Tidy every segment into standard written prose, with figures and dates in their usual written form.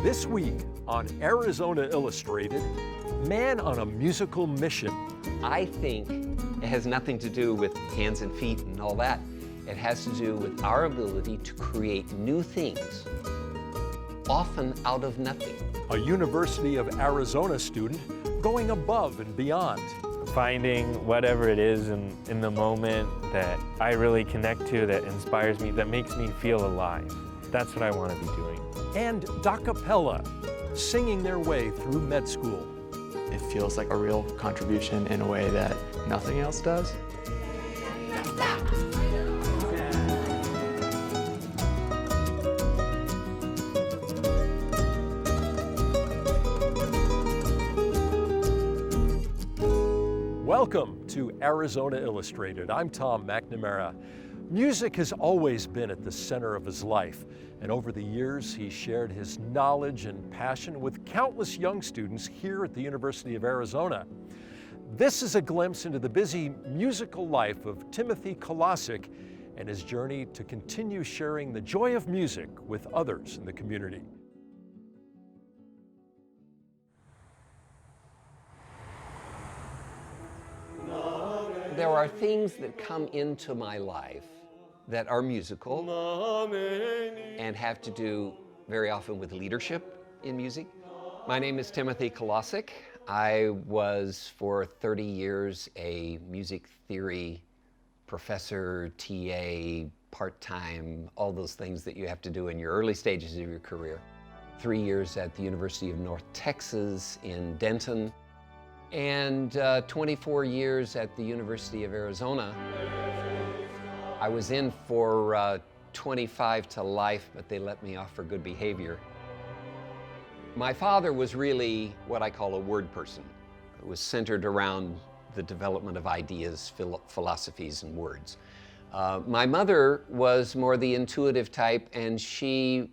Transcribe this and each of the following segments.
This week on Arizona Illustrated, man on a musical mission. I think it has nothing to do with hands and feet and all that. It has to do with our ability to create new things, often out of nothing. A University of Arizona student going above and beyond. Finding whatever it is in the moment that I really connect to, that inspires me, that makes me feel alive. That's what I want to be doing. And Docapella, singing their way through med school. It feels like a real contribution in a way that nothing else does. Welcome to Arizona Illustrated. I'm Tom McNamara. Music has always been at the center of his life, and over the years he shared his knowledge and passion with countless young students here at the University of Arizona. This is a glimpse into the busy musical life of Timothy Kolosik and his journey to continue sharing the joy of music with others in the community. There are things that come into my life that are musical and have to do very often with leadership in music. My name is Timothy Kolosik. I was for 30 years a music theory professor, TA, part-time, all those things that you have to do in your early stages of your career. 3 years at the University of North Texas in Denton, and 24 years at the University of Arizona. I was in for 25 to life, but they let me off for good behavior. My father was really what I call a word person. It was centered around the development of ideas, philosophies, and words. My mother was more the intuitive type, and she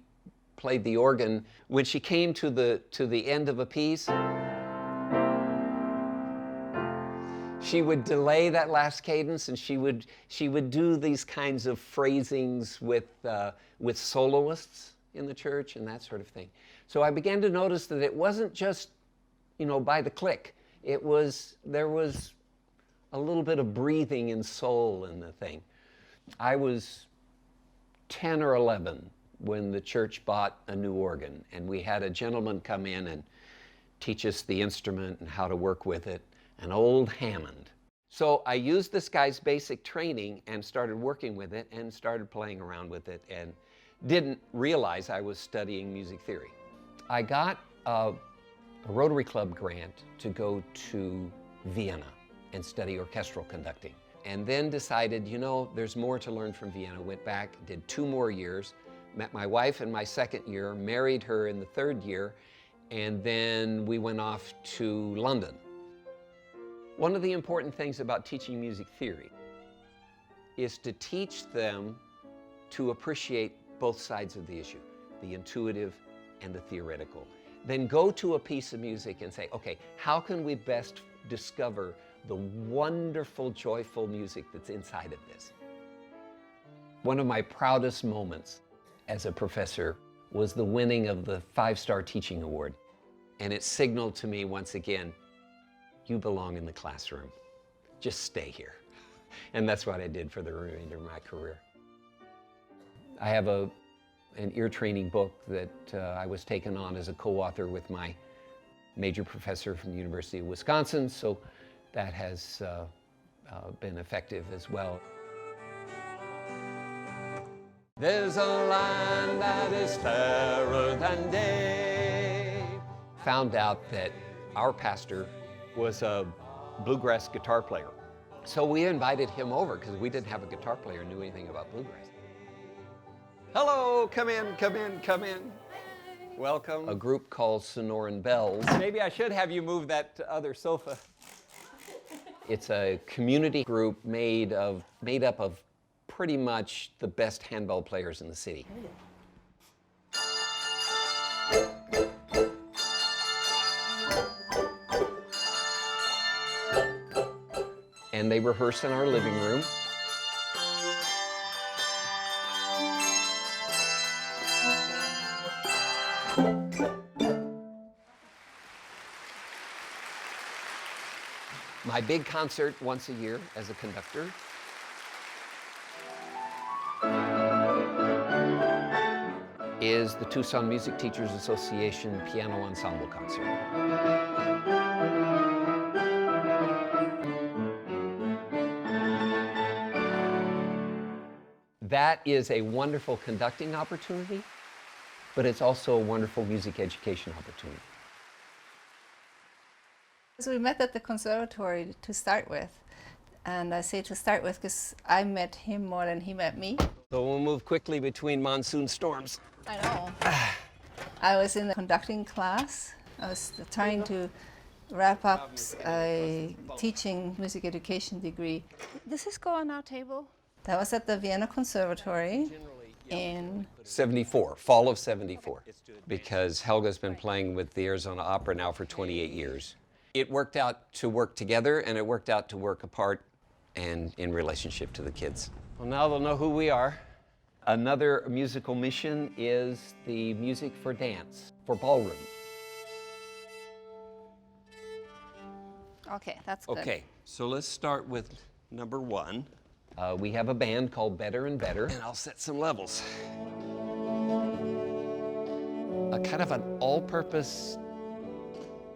played the organ. When she came to the end of a piece, she would delay that last cadence, and she would do these kinds of phrasings with soloists in the church and that sort of thing. So I began to notice that it wasn't just, by the click. There was a little bit of breathing and soul in the thing. I was 10 or 11 when the church bought a new organ, and we had a gentleman come in and teach us the instrument and how to work with it. An old Hammond. So I used this guy's basic training and started working with it and started playing around with it and didn't realize I was studying music theory. I got a Rotary Club grant to go to Vienna and study orchestral conducting, and then decided, there's more to learn from Vienna. Went back, did 2 more years, met my wife in my 2nd year, married her in the 3rd year, and then we went off to London. One of the important things about teaching music theory is to teach them to appreciate both sides of the issue, the intuitive and the theoretical. Then go to a piece of music and say, okay, how can we best discover the wonderful, joyful music that's inside of this? One of my proudest moments as a professor was the winning of the 5-star teaching award. And it signaled to me once again, you belong in the classroom. Just stay here. And that's what I did for the remainder of my career. I have an ear training book that I was taken on as a co-author with my major professor from the University of Wisconsin, so that has been effective as well. There's a land that is fairer than day. Found out that our pastor was a bluegrass guitar player. So we invited him over because we didn't have a guitar player who knew anything about bluegrass. Hello, come in, come in, come in. Welcome. A group called Sonoran Bells. Maybe I should have you move that other sofa. It's a community group made up of pretty much the best handball players in the city. And they rehearse in our living room. My big concert once a year as a conductor. Is the Tucson Music Teachers Association Piano Ensemble Concert. That is a wonderful conducting opportunity, but it's also a wonderful music education opportunity. So we met at the conservatory to start with. And I say to start with because I met him more than he met me. So we'll move quickly between monsoon storms. I know. I was in the conducting class. I was trying to wrap up a teaching music education degree. Does this go on our table? That was at the Vienna Conservatory in 74, fall of 74, because Helga's been playing with the Arizona Opera now for 28 years. It worked out to work together, and it worked out to work apart and in relationship to the kids. Well, now they'll know who we are. Another musical mission is the music for dance, for ballroom. Okay, that's good. Okay, so let's start with number 1. We have a band called Better and Better, and I'll set some levels. A kind of an all-purpose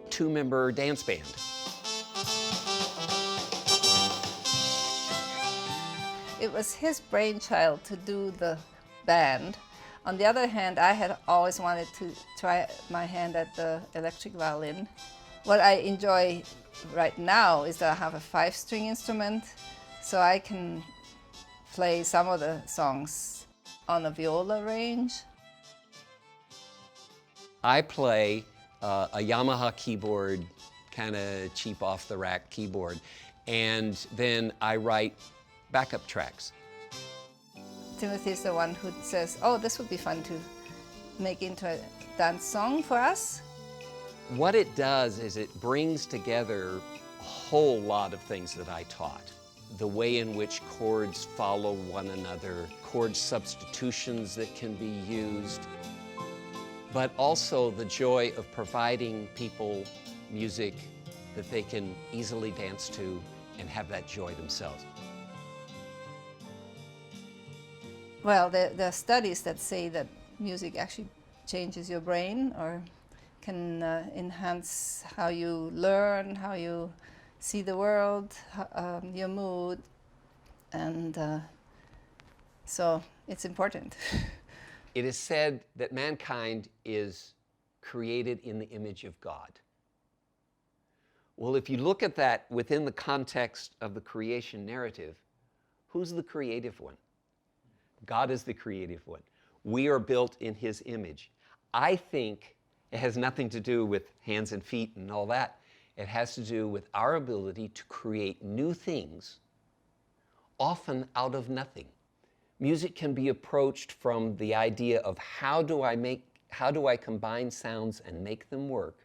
2-member dance band. It was his brainchild to do the band. On the other hand, I had always wanted to try my hand at the electric violin. What I enjoy right now is that I have a 5-string instrument, so I can play some of the songs on a viola range. I play a Yamaha keyboard, kind of cheap off-the-rack keyboard, and then I write backup tracks. Timothy's the one who says, oh, this would be fun to make into a dance song for us. What it does is it brings together a whole lot of things that I taught. The way in which chords follow one another, chord substitutions that can be used, but also the joy of providing people music that they can easily dance to and have that joy themselves. Well, there are studies that say that music actually changes your brain or can enhance how you learn, how you see the world, your mood, and so it's important. It is said that mankind is created in the image of God. Well, if you look at that within the context of the creation narrative, who's the creative one? God is the creative one. We are built in His image. I think it has nothing to do with hands and feet and all that. It has to do with our ability to create new things, often out of nothing. Music can be approached from the idea of how do I combine sounds and make them work,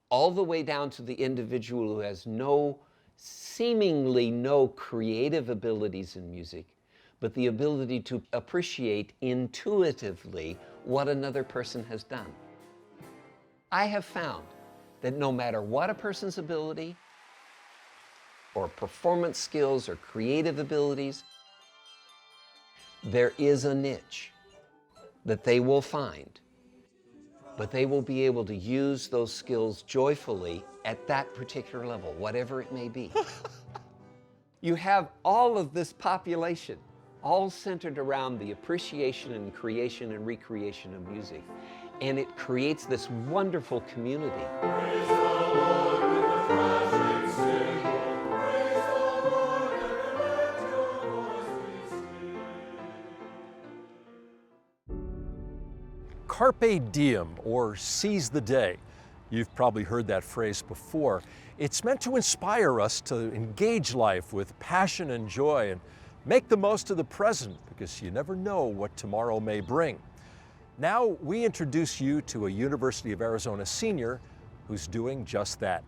all the way down to the individual who has seemingly no creative abilities in music, but the ability to appreciate intuitively what another person has done. I have found that no matter what a person's ability or performance skills or creative abilities, there is a niche that they will find, but they will be able to use those skills joyfully at that particular level, whatever it may be. You have all of this population all centered around the appreciation and creation and recreation of music. And it creates this wonderful community. Praise the Lord with a thrashing cymbal. Praise the Lord and let your voice be still. Carpe diem, or seize the day. You've probably heard that phrase before. It's meant to inspire us to engage life with passion and joy and make the most of the present, because you never know what tomorrow may bring. Now we introduce you to a University of Arizona senior who's doing just that.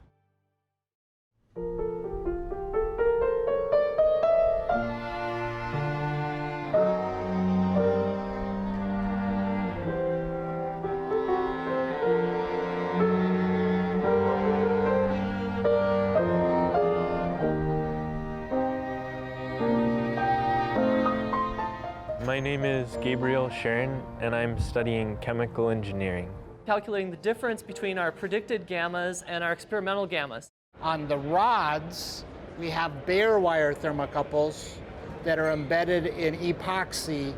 My name is Gabriel and I'm studying chemical engineering. Calculating the difference between our predicted gammas and our experimental gammas. On the rods, we have bare wire thermocouples that are embedded in epoxy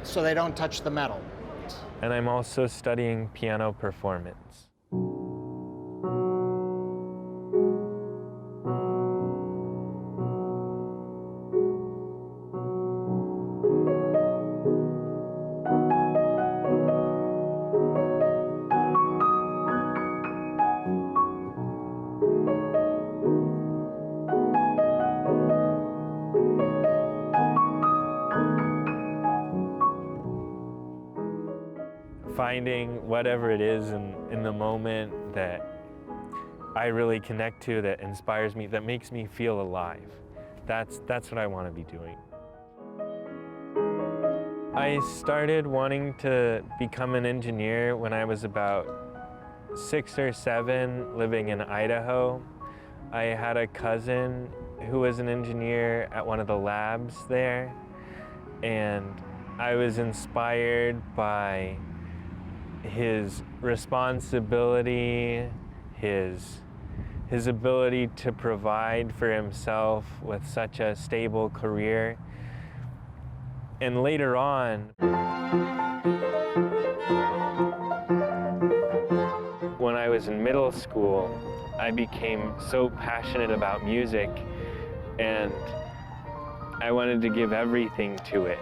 so they don't touch the metal. And I'm also studying piano performance. Finding whatever it is in the moment that I really connect to, that inspires me, that makes me feel alive. That's what I want to be doing. I started wanting to become an engineer when I was about 6 or 7, living in Idaho. I had a cousin who was an engineer at one of the labs there, and I was inspired by his responsibility, his ability to provide for himself with such a stable career. And later on, when I was in middle school, I became so passionate about music, and I wanted to give everything to it.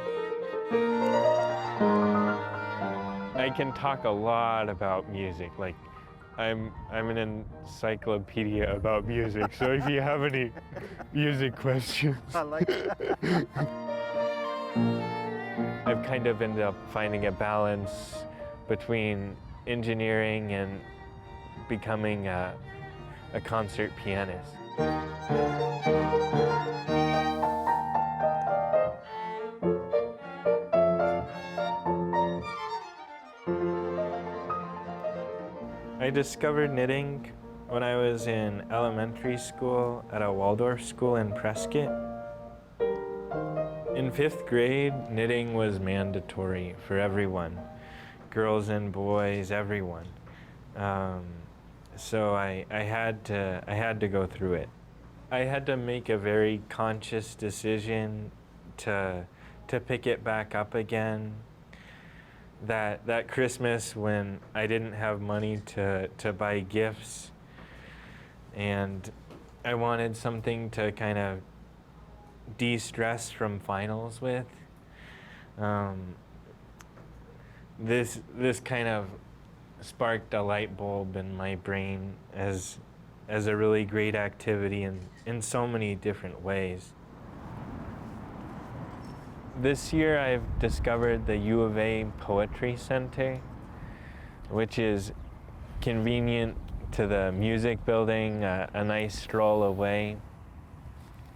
I can talk a lot about music. Like, I'm an encyclopedia about music, so if you have any music questions. I like that. I've kind of ended up finding a balance between engineering and becoming a concert pianist. I discovered knitting when I was in elementary school at a Waldorf school in Prescott. In 5th grade, knitting was mandatory for everyone, girls and boys, everyone. So I had to go through it. I had to make a very conscious decision to pick it back up again. That Christmas when I didn't have money to buy gifts, and I wanted something to kind of de-stress from finals with. This kind of sparked a light bulb in my brain as a really great activity in so many different ways. This year I've discovered the U of A Poetry Center, which is convenient to the music building, a nice stroll away.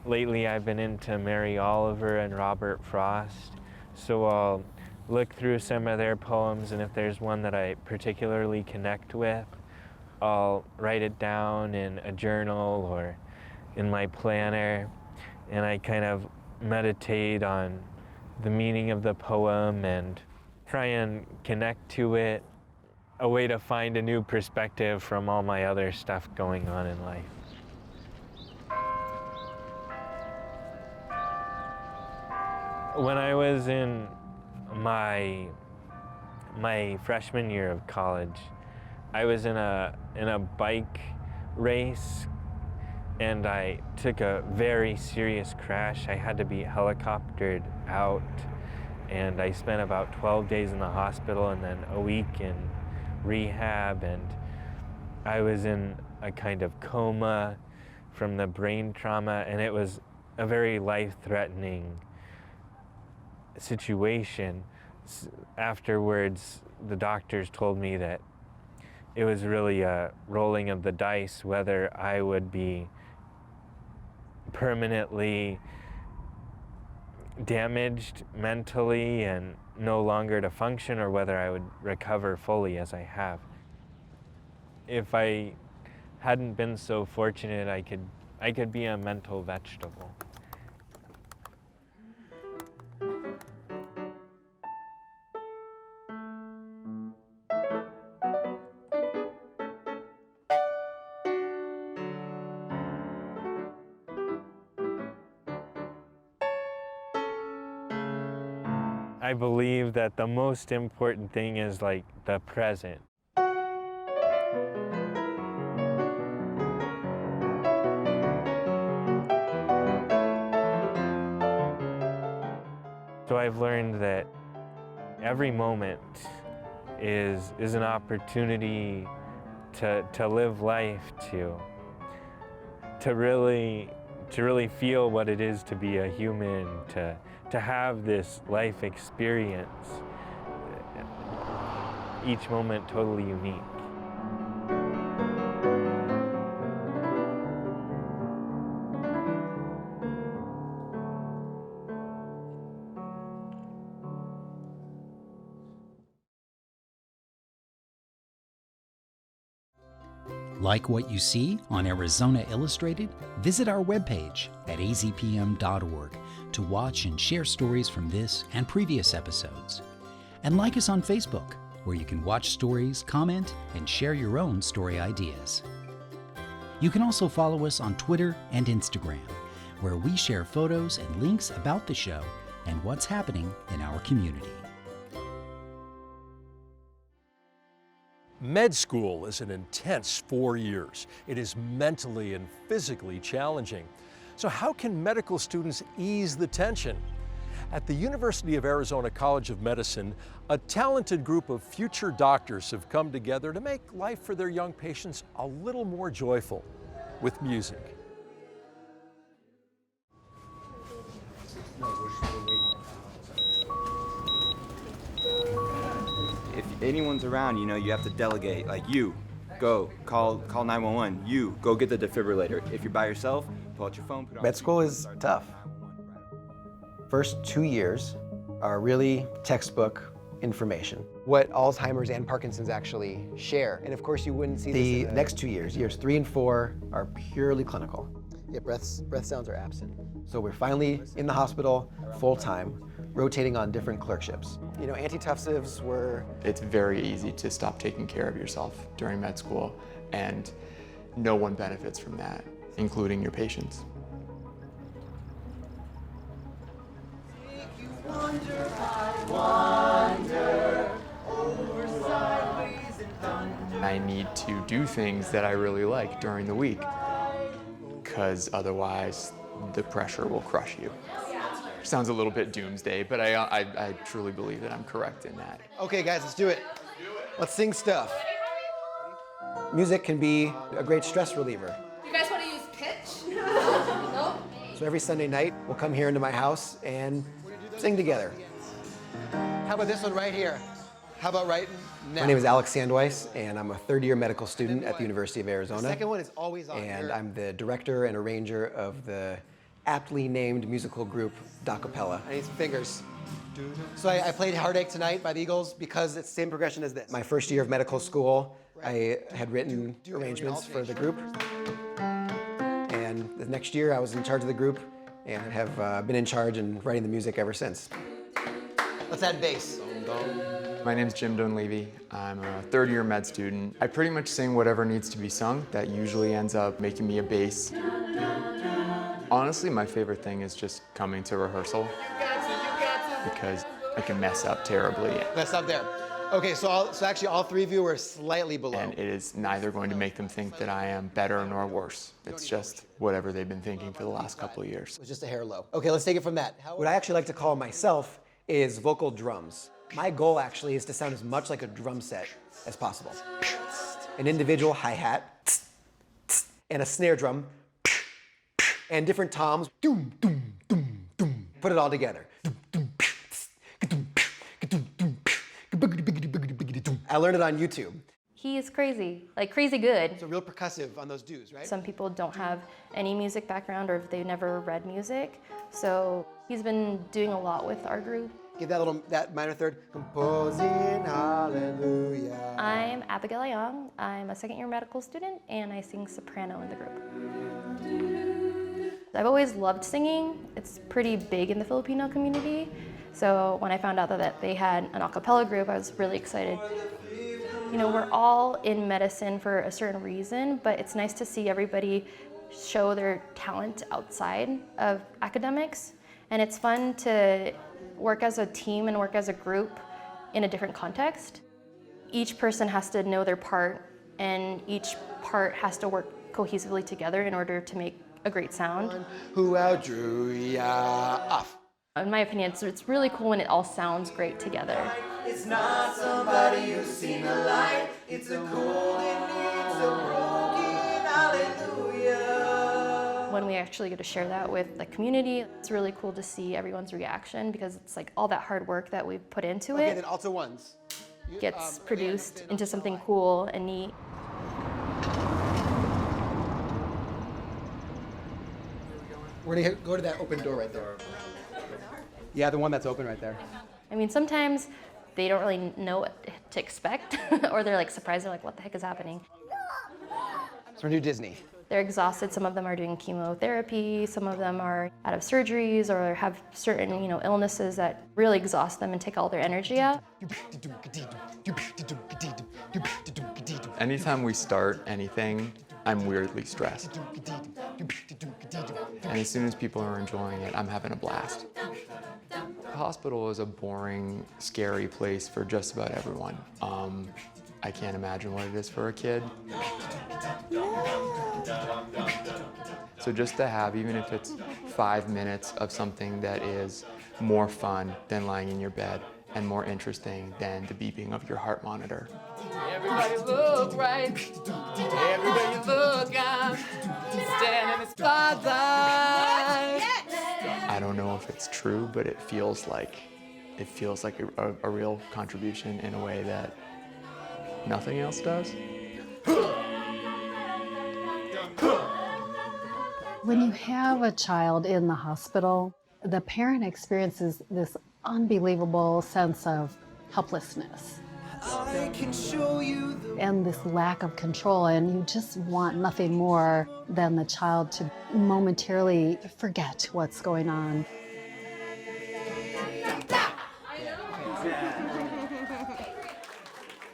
Lately I've been into Mary Oliver and Robert Frost, so I'll look through some of their poems, and if there's one that I particularly connect with, I'll write it down in a journal or in my planner, and I kind of meditate on the meaning of the poem and try and connect to it, a way to find a new perspective from all my other stuff going on in life. When I was in my freshman year of college, I was in a bike race, and I took a very serious crash. I had to be helicoptered out, and I spent about 12 days in the hospital and then a week in rehab, and I was in a kind of coma from the brain trauma, and it was a very life-threatening situation. Afterwards, the doctors told me that it was really a rolling of the dice whether I would be permanently damaged mentally and no longer to function, or whether I would recover fully as I have. If I hadn't been so fortunate, I could be a mental vegetable. I believe that the most important thing is like the present. So I've learned that every moment is an opportunity to live life, to really feel what it is to be a human, to have this life experience. Each moment totally unique. Like what you see on Arizona Illustrated? Visit our webpage at azpm.org to watch and share stories from this and previous episodes. And like us on Facebook, where you can watch stories, comment, and share your own story ideas. You can also follow us on Twitter and Instagram, where we share photos and links about the show and what's happening in our community. Med school is an intense 4 years. It is mentally and physically challenging. So how can medical students ease the tension? At the University of Arizona College of Medicine, a talented group of future doctors have come together to make life for their young patients a little more joyful with music. If anyone's around, you know, you have to delegate. Like, you, go, call 911. You, go get the defibrillator. If you're by yourself, pull out your phone, put it on. Med school is tough. First 2 years are really textbook information. What Alzheimer's and Parkinson's actually share. And of course you wouldn't see the next 2 years, years 3 and 4, are purely clinical. Yeah, breath sounds are absent. So we're finally in the hospital full-time, rotating on different clerkships. You know, antitussives were... It's very easy to stop taking care of yourself during med school, and no one benefits from that, including your patients. I need to do things that I really like during the week, because otherwise the pressure will crush you. Sounds a little bit doomsday, but I truly believe that I'm correct in that. Okay guys, let's do it. Let's sing stuff. Music can be a great stress reliever. You guys want to use pitch? No? So every Sunday night, we'll come here into my house and sing together. How about this one right here? How about right now? My name is Alex Sandweiss, and I'm a third-year medical student at the University of Arizona. The second one is always on. And I'm the director and arranger of the aptly named musical group Docapella. I need some fingers. So I played Heartache Tonight by the Eagles because it's the same progression as this. My first year of medical school, I had written arrangements for the group. And the next year I was in charge of the group and have been in charge and writing the music ever since. Let's add bass. My name's Jim Dunleavy. I'm a third-year med student. I pretty much sing whatever needs to be sung. That usually ends up making me a bass. Honestly, my favorite thing is just coming to rehearsal because I can mess up terribly. Mess up there. Okay, so actually all three of you were slightly below. And it is neither going to make them think that I am better nor worse. It's just whatever they've been thinking for the last couple of years. It's just a hair low. Okay, let's take it from that. What I actually like to call myself is vocal drums. My goal actually is to sound as much like a drum set as possible. An individual hi-hat and a snare drum and different toms. Doom, doom, doom, doom. Put it all together. I learned it on YouTube. He is crazy, like crazy good. So real percussive on those do's, right? Some people don't have any music background or if they've never read music. So he's been doing a lot with our group. Give that minor third. Composing hallelujah. I'm Abigail Young. I'm a second-year medical student and I sing soprano in the group. I've always loved singing. It's pretty big in the Filipino community. So when I found out that they had an a cappella group, I was really excited. You know, we're all in medicine for a certain reason, but it's nice to see everybody show their talent outside of academics. And it's fun to work as a team and work as a group in a different context. Each person has to know their part, and each part has to work cohesively together in order to make a great sound. Who outdrew ya off? In my opinion, it's really cool when it all sounds great together. It's not somebody who's seen the light. It's a cold and it's a broken hallelujah. When we actually get to share that with the community, it's really cool to see everyone's reaction, because it's like all that hard work that we've put into Okay, it then alto ones. gets produced into something cool and neat. We're gonna go to that open door right there. Yeah, the one that's open right there. I mean, sometimes they don't really know what to expect, or they're like surprised, they're like, what the heck is happening? So we're gonna do Disney. They're exhausted, some of them are doing chemotherapy, some of them are out of surgeries or have certain, illnesses that really exhaust them and take all their energy out. Anytime we start anything, I'm weirdly stressed. And as soon as people are enjoying it, I'm having a blast. The hospital is a boring, scary place for just about everyone. I can't imagine what it is for a kid. So just to have, even if it's 5 minutes of something that is more fun than lying in your bed and more interesting than the beeping of your heart monitor. Everybody look right. Everybody look out. Stand in the spotlight. I don't know if it's true, but it feels like a real contribution in a way that nothing else does. When you have a child in the hospital, the parent experiences this unbelievable sense of helplessness I can show you and this lack of control, and you just want nothing more than the child to momentarily forget what's going on.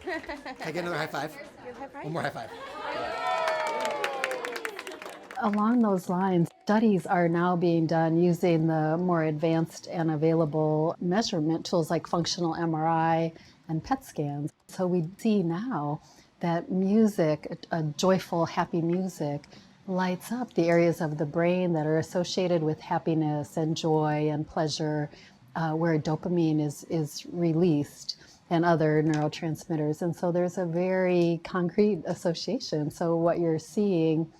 Can I get another high five? One more high five. Along those lines, studies are now being done using the more advanced and available measurement tools like functional MRI and PET scans. So we see now that music, a joyful, happy music, lights up the areas of the brain that are associated with happiness and joy and pleasure, where dopamine is released and other neurotransmitters. And so there's a very concrete association. So what you're seeing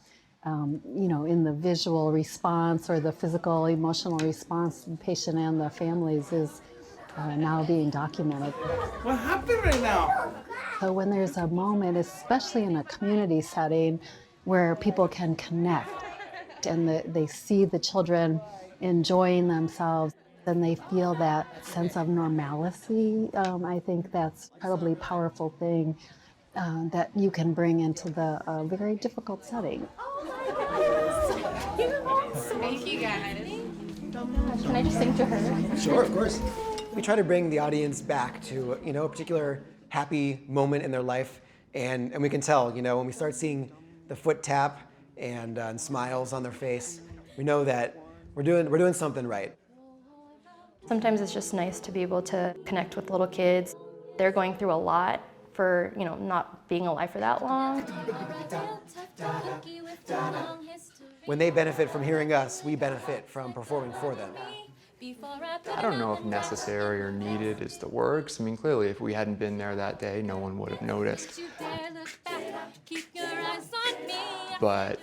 in the visual response or the physical, emotional response, the patient and the families is now being documented. What happened right now? So when there's a moment, especially in a community setting, where people can connect and they see the children enjoying themselves, then they feel that sense of normalcy. I think that's a incredibly powerful thing that you can bring into the very difficult setting. Thank you guys. Can I just sing to her? Sure, of course. We try to bring the audience back to a particular happy moment in their life, and we can tell when we start seeing the foot tap and smiles on their face, we know that we're doing something right. Sometimes it's just nice to be able to connect with little kids. They're going through a lot for not being alive for that long. When they benefit from hearing us, we benefit from performing for them. I don't know if necessary or needed is the word, 'cause, clearly if we hadn't been there that day, no one would have noticed. But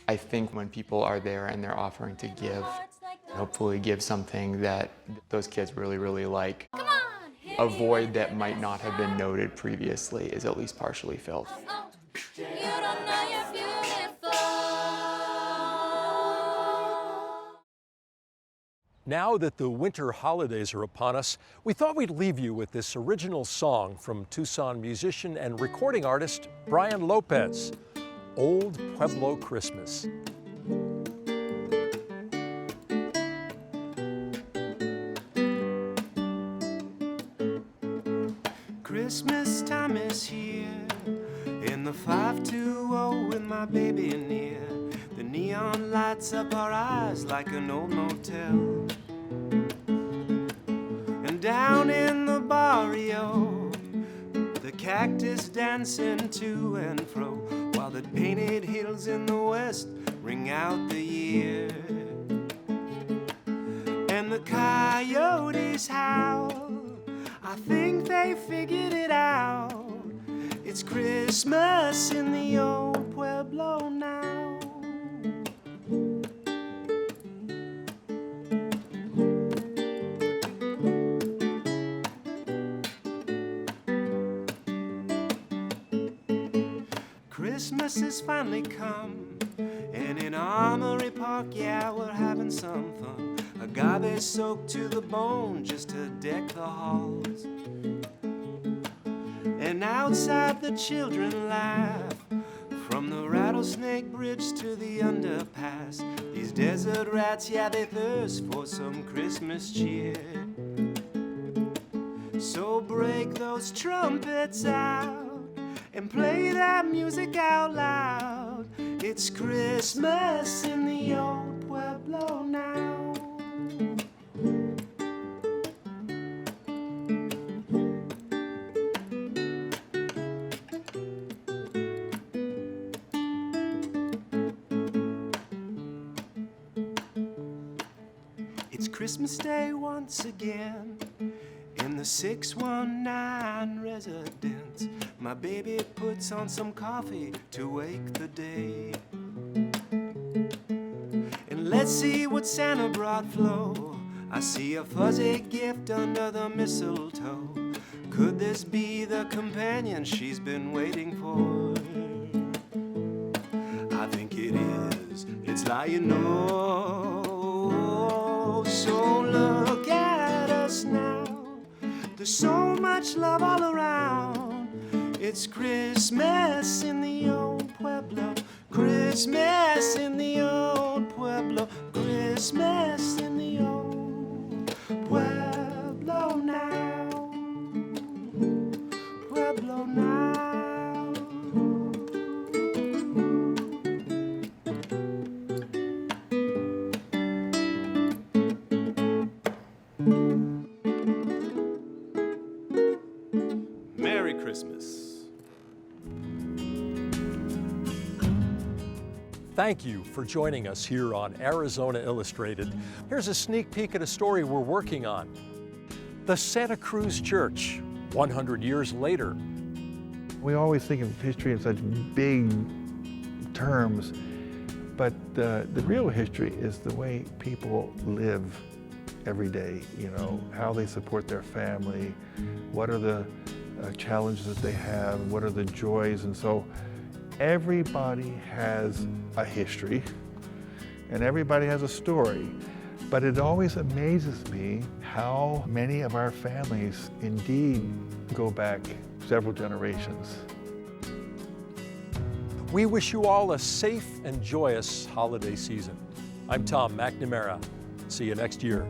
I think when people are there and they're offering to give, hopefully give something that those kids really, really like, a void that might not have been noted previously is at least partially filled. Now that the winter holidays are upon us, we thought we'd leave you with this original song from Tucson musician and recording artist Brian Lopez, Old Pueblo Christmas. Christmas time is here, in the 520 with my baby near. The neon lights up our eyes like an old motel. down in the barrio, the cactus dancing to and fro, while the painted hills in the west ring out the year. And the coyotes howl, I think they figured it out. It's Christmas in the old Pueblo now. Christmas has finally come, and in Armory Park, yeah, we're having some fun. Agave soaked to the bone just to deck the halls. And outside the children laugh, from the Rattlesnake Bridge to the underpass. These desert rats, yeah, they thirst for some Christmas cheer. So break those trumpets out and play that music out loud. It's Christmas in the old Pueblo now. It's Christmas Day once again in the 619 residence. My baby puts on some coffee to wake the day. And let's see what Santa brought Flo. I see a fuzzy gift under the mistletoe. Could this be the companion she's been waiting for? I think it is. It's lying low. So look at us now. There's so much love all around. It's Christmas in the old Pueblo. Christmas in the old Pueblo. Christmas in the old Pueblo now. Pueblo now. Merry Christmas. Thank you for joining us here on Arizona Illustrated. Here's a sneak peek at a story we're working on. The Santa Cruz Church, 100 years later. We always think of history in such big terms, but the real history is the way people live every day, you know, how they support their family, what are the challenges that they have, what are the joys, and so everybody has a history and everybody has a story, but it always amazes me how many of our families indeed go back several generations. We wish you all a safe and joyous holiday season. I'm Tom McNamara. See you next year.